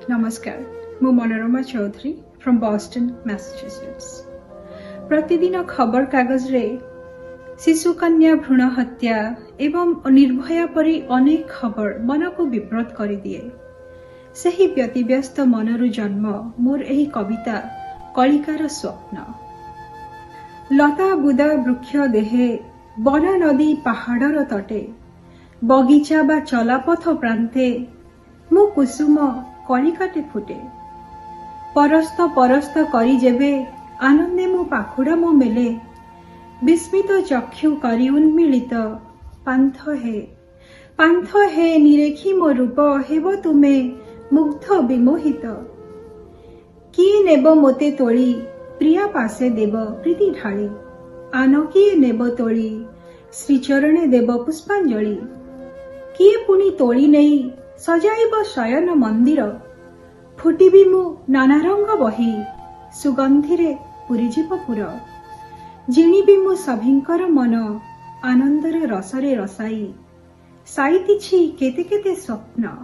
नमस्कार, मु Manorama Chaudhary from Boston Massachusetts. प्रतिदिन खबर कागज रे शिशु कन्या भ्रूण हत्या एवं निर्भया परी अनेक खबर मन को विव्रत कर दिए। सही व्यतिव्यस्त मनरु जन्म मोर एही कविता कलिकार स्वप्न। लता बुदा वृक्ष देहे वन नदी पहाड़र तटे बगीचा बा चलापथ प्रांते मु कुसुम कलिकाटे फुटे। परस्त परस्त करी जेबे आनंदे मु पाखुड़ा मो मेले विस्मित चक्षु करी उन्मिलित पांथ हे निरेखी मो रूप हेब तुमे मुग्ध विमोहित। किए नेब मोते तोली प्रिया पासे देव प्रीति ढाली आन किए नेब तोली श्रीचरणे देव पुष्पांजलि। किए पुणी तोली नहीं सजाइब शयन मंदिर फुटिबी मु नाना रंग बही सुगंधिरे पुरीजीव पुर। जिणिबी मु सभिंकर मन आनंदरे रसरे रसाई साइतिछि केते केते स्वप्न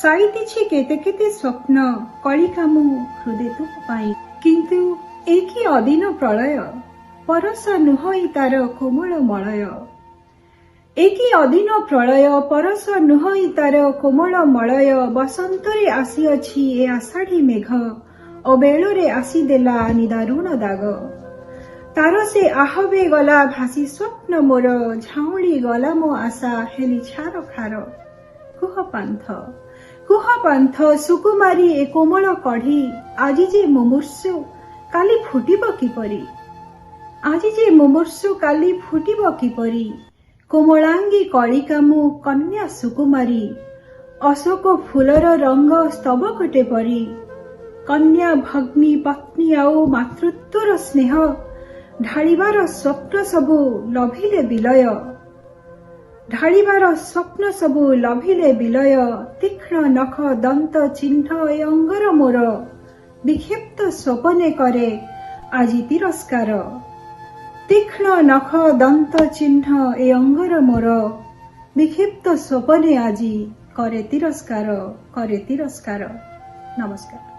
साइतिछि केते केते स्वप्न कलिका मु हृदय तुम पाई। किंतु एकी अदिन प्रलय परस नुहई तार कोमल मलय। एकी अदिन प्रलय परस नुहई तार कोमल मलय। बसंतरे आसी अछि ए आषाढ़ी मेघ अबेଳରେ आसी देला निदारुण दाग। तार से आहबे गला भासी स्वप्न मोर झाउली गला मो आशा हेली छार खार। कुह पांथ सुकुमारी ए कोमल कढ़ी आजी जे मुमूर्षु काली फुटिब किपरि। आजी जे मुमूर्षु काली फुटिब किपरि। कोमलांगी कलिका मु कन्या सुकुमारी अशोक फूलर रंग स्तबकटे परी। कन्या भग्नी पत्नी आउ मातृत्वर स्नेह ढालिबार स्वप्न सबु लभिले विलय। ढालिबार स्वप्न सबु लभिले विलय। तीक्ष्ण नख दंत चिन्ह ए अंगर मोर विक्षिप्त स्वपने करे आजी तिरस्कार। तीक्ष्ण नख दंत चिन्ह ए अंगर मोर विक्षिप्त स्वपने आजी करे तिरस्कार। नमस्कार।